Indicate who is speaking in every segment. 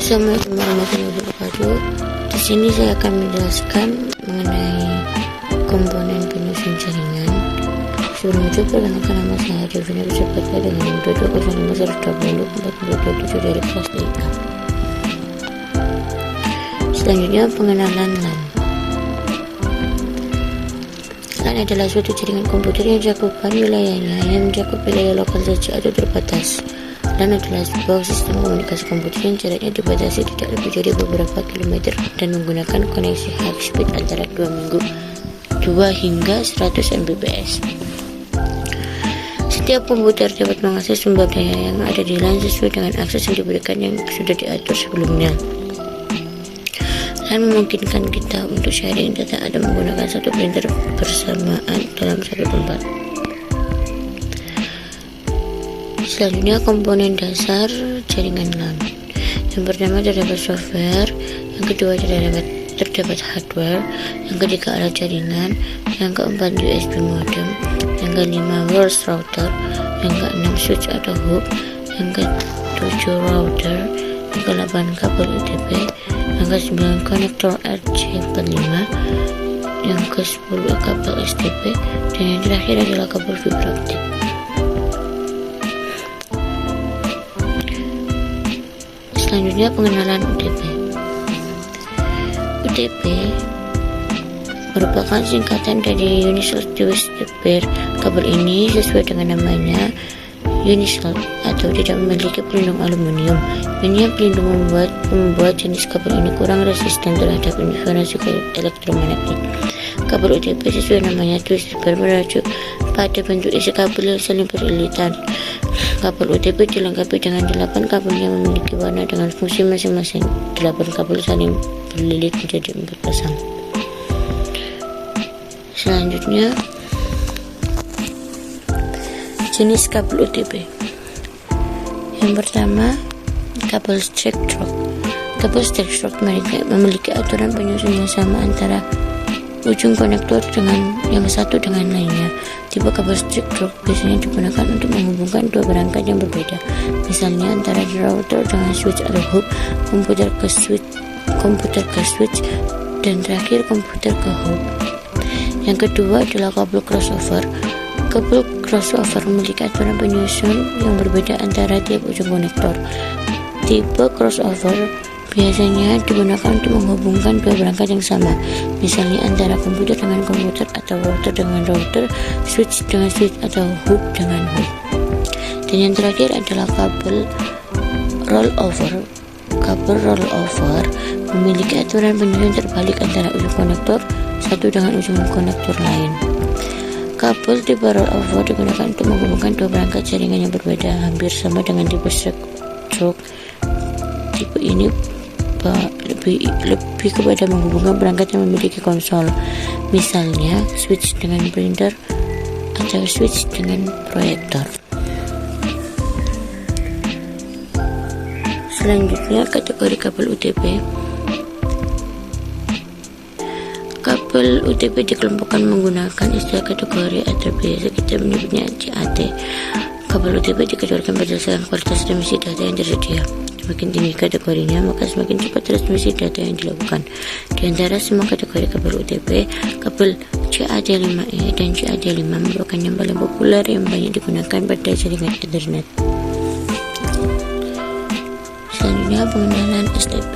Speaker 1: Assalamualaikum warahmatullahi wabarakatuh. Di sini saya akan menjelaskan mengenai komponen penyusun jaringan. Sebelum itu, perkenalkan nama saya Devina Kusupatya dengan nomor 2051020 dari kelas 5. Selanjutnya, pengenalan LAN. LAN adalah suatu jaringan komputer yang cakupan wilayahnya yang mencakup wilayah lokal saja atau terbatas. LAN adalah sebuah sistem komunikasi komputer yang jaraknya dibatasi tidak lebih dari beberapa kilometer dan menggunakan koneksi high speed antara 2 hingga 100 Mbps. Setiap komputer dapat mengakses sumber daya yang ada di LAN sesuai dengan akses yang diberikan yang sudah diatur sebelumnya. LAN memungkinkan kita untuk sharing data atau menggunakan satu printer bersamaan dalam satu tempat. Selanjutnya, komponen dasar jaringan LAN. Yang pertama terdapat software, yang kedua terdapat hardware, yang ketiga alat jaringan, yang keempat USB modem, yang kelima wireless router, yang keenam switch atau hub, yang ketujuh router, yang ke-8 kabel UTP, yang ke-9 konektor RJ45, yang ke-10 kabel STP, dan yang terakhir adalah kabel fiber optik. Selanjutnya, pengenalan UTP. UTP merupakan singkatan dari Universal Twist Pair. Kabel ini sesuai dengan namanya Universal atau tidak memiliki pelindung aluminium. Ini yang pelindung membuat jenis kabel ini kurang resisten terhadap interferensi elektromagnetik. Kabel UTP sesuai namanya Twist Pair merujuk pada bentuk isi kabel yang saling berilitan. Kabel UTP dilengkapi dengan 8 kabel yang memiliki warna dengan fungsi masing-masing. 8 kabel saling berlilit menjadi 4 pasang. Selanjutnya, jenis kabel UTP. Yang pertama, kabel straight stroke. Kabel straight stroke memiliki aturan penyusun yang sama antara ujung konektor dengan yang satu dengan lainnya. Tipe kabel straight stroke biasanya digunakan untuk menghubungkan dua perangkat yang berbeda, misalnya antara router dengan switch atau hub, komputer ke switch, dan terakhir komputer ke hub. Yang kedua adalah kabel crossover. Kabel crossover memiliki aturan penyusun yang berbeda antara tiap ujung konektor. Tipe crossover biasanya digunakan untuk menghubungkan dua perangkat yang sama, misalnya antara komputer dengan komputer atau router dengan router, switch dengan switch atau hub dengan hub. Dan yang terakhir adalah kabel rollover. Kabel rollover memiliki aturan penyusun terbalik antara ujung konektor satu dengan ujung konektor lain. Kabel tipe rollover digunakan untuk menghubungkan dua perangkat jaringan yang berbeda, hampir sama dengan tipe stroke. Tipe ini lebih kepada menghubungkan perangkat yang memiliki konsol, misalnya switch dengan printer atau switch dengan proyektor. Selanjutnya, kategori kabel UTP. Kabel UTP dikelompokkan menggunakan istilah kategori atau biasa kita menyebutnya CAT. Kabel UTP dikategorikan berdasarkan kualitas transmisi data yang tersedia. Semakin tinggi kategorinya, maka semakin cepat transmisi data yang dilakukan. Di antara semua kategori kabel UTP, kabel CAT5E dan CAT5 merupakan yang paling populer yang banyak digunakan pada jaringan Ethernet. Selanjutnya, pengenalan STP.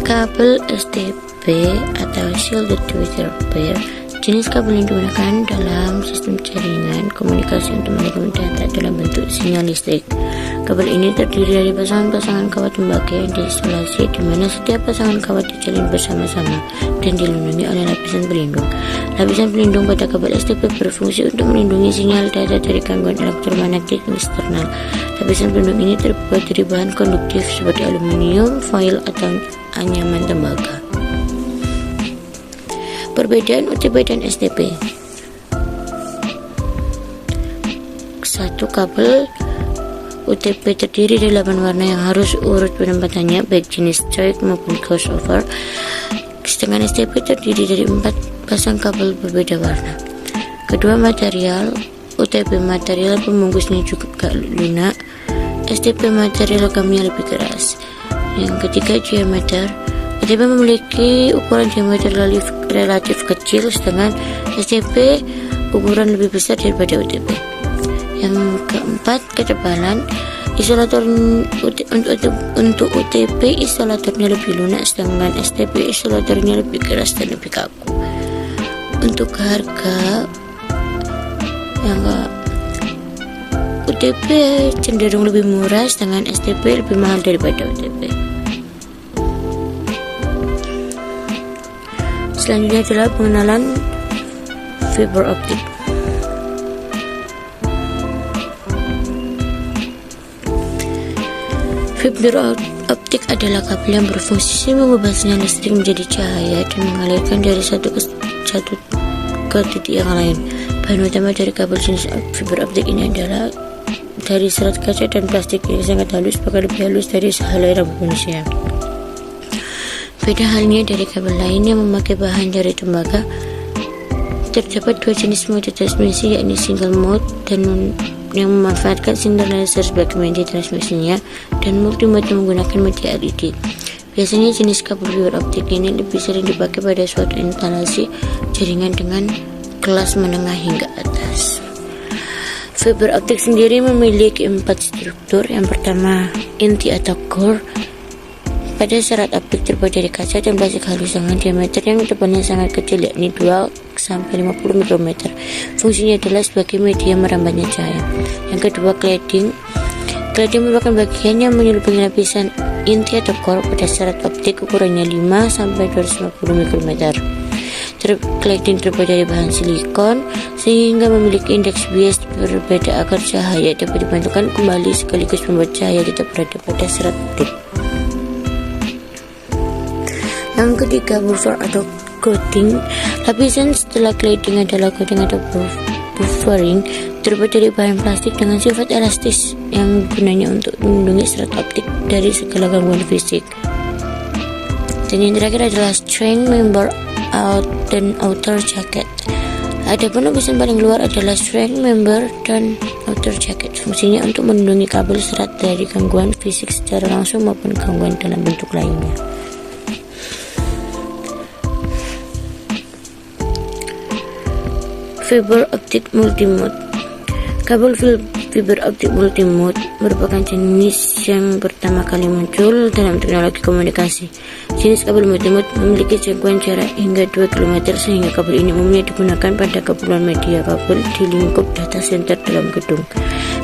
Speaker 1: Kabel STP atau Shielded Twist Pair jenis kabel yang digunakan dalam sistem jaringan komunikasi untuk menerima data dalam bentuk sinyal listrik. Kabel ini terdiri dari pasangan-pasangan kawat tembaga yang diisolasi, di mana setiap pasangan kawat dijalin bersama-sama dan dilindungi oleh lapisan pelindung. Lapisan pelindung pada kabel STP berfungsi untuk melindungi sinyal data dari gangguan elektromagnetik eksternal. Lapisan pelindung ini terbuat dari bahan konduktif seperti aluminium, foil, atau anyaman tembaga. Perbedaan UTP dan STP. Satu, kabel UTP terdiri dari 8 warna yang harus urut penempatannya, baik jenis choice maupun crossover. Sedangkan STP terdiri dari 4 pasang kabel berbeda warna. Kedua, material. UTP material pembungkusnya cukup gak lunak. STP material logamnya lebih keras. Yang ketiga, diameter. UTP memiliki ukuran diameter relatif kecil, sedangkan STP ukuran lebih besar daripada UTP. Yang keempat, ketebalan. Isolator untuk UTP isolatornya lebih lunak, sedangkan STP isolatornya lebih keras dan lebih kaku. Untuk harga, yang UTP cenderung lebih murah, sedangkan STP lebih mahal daripada UTP. Selanjutnya adalah pengenalan fiber optik. Fiber optik adalah kabel yang berfungsi mengubah sinyal listrik menjadi cahaya dan mengalirkan dari satu ke titik yang lain. Bahan utama dari kabel jenis fiber optik ini adalah dari serat kaca dan plastik yang sangat halus, bahkan lebih halus dari sehelai rambut manusia. Beda halnya dari kabel lain yang memakai bahan dari tembaga, terdapat dua jenis mode transmisi, yakni single mode dan yang memanfaatkan sinar laser sebagai media transmisinya, dan multi mode yang menggunakan media LED. Biasanya jenis kabel fiber optik ini lebih sering dipakai pada suatu instalasi jaringan dengan kelas menengah hingga atas. Fiber optik sendiri memiliki 4 struktur. Yang pertama, inti atau core. Pada serat optik terbuat dari kaca dan plastik halus dengan diameter yang tebalnya sangat kecil, yakni 2-50 mikrometer. Fungsinya adalah sebagai media merambatnya cahaya. Yang kedua, cladding. Cladding merupakan bagian yang menyelubungi lapisan inti atau core pada serat optik, ukurannya 5-250 mikrometer. Cladding terbuat dari bahan silikon sehingga memiliki indeks bias berbeda agar cahaya dapat dipantulkan kembali sekaligus membuat cahaya tetap berada pada serat optik. Yang ketiga, buffer atau coating. Lapisan setelah cladding adalah coating atau buffering, terbuat dari bahan plastik dengan sifat elastis yang gunanya untuk melindungi serat optik dari segala gangguan fisik. Dan yang terakhir adalah string, member out dan outer jacket. Adapun lapisan paling luar adalah string, member, dan outer jacket. Fungsinya untuk melindungi kabel serat dari gangguan fisik secara langsung maupun gangguan dalam bentuk lainnya. Fiber optik multimode. Kabel fiber optik multimode merupakan jenis yang pertama kali muncul dalam teknologi komunikasi. Jenis kabel multimode memiliki jangkauan jarak hingga 2 km, sehingga kabel ini umumnya digunakan pada keperluan media kabel di lingkup data center dalam gedung.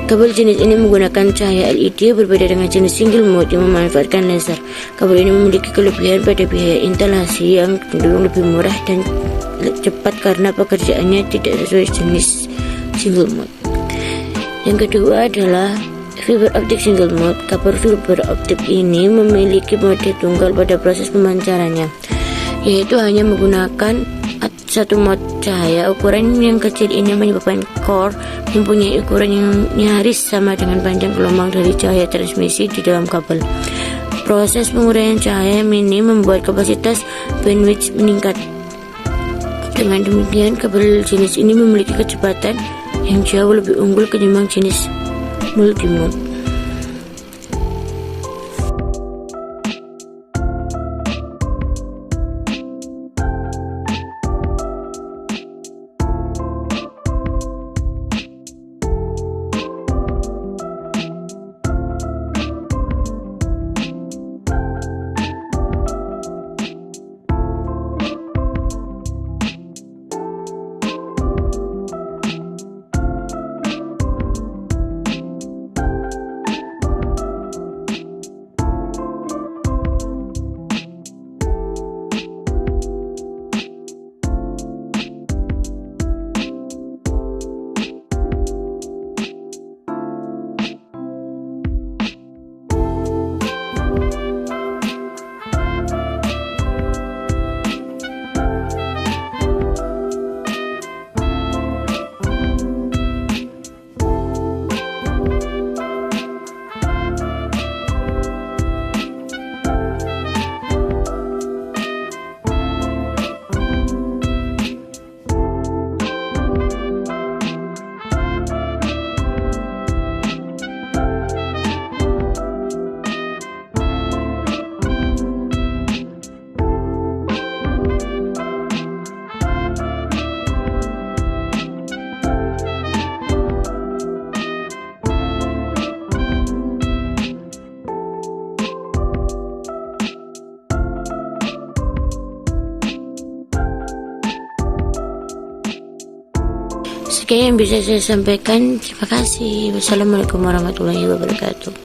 Speaker 1: Kabel jenis ini menggunakan cahaya LED, berbeda dengan jenis single mode yang memanfaatkan laser. Kabel ini memiliki kelebihan pada biaya instalasi yang cenderung lebih murah dan cepat karena pekerjaannya tidak sesuai jenis single mode. Yang kedua adalah fiber optik single mode. Kabel fiber optik ini memiliki mode tunggal pada proses pemancarannya, yaitu hanya menggunakan satu mode cahaya. Ukuran yang kecil ini menyebabkan core mempunyai ukuran yang nyaris sama dengan panjang gelombang dari cahaya transmisi di dalam kabel. Proses penguraian cahaya ini membuat kapasitas bandwidth meningkat. Dengan demikian, kabel jenis ini memiliki kecepatan yang jauh lebih unggul ketimbang jenis multimode. Kayaknya yang bisa saya sampaikan. Terima kasih. Wassalamualaikum warahmatullahi wabarakatuh.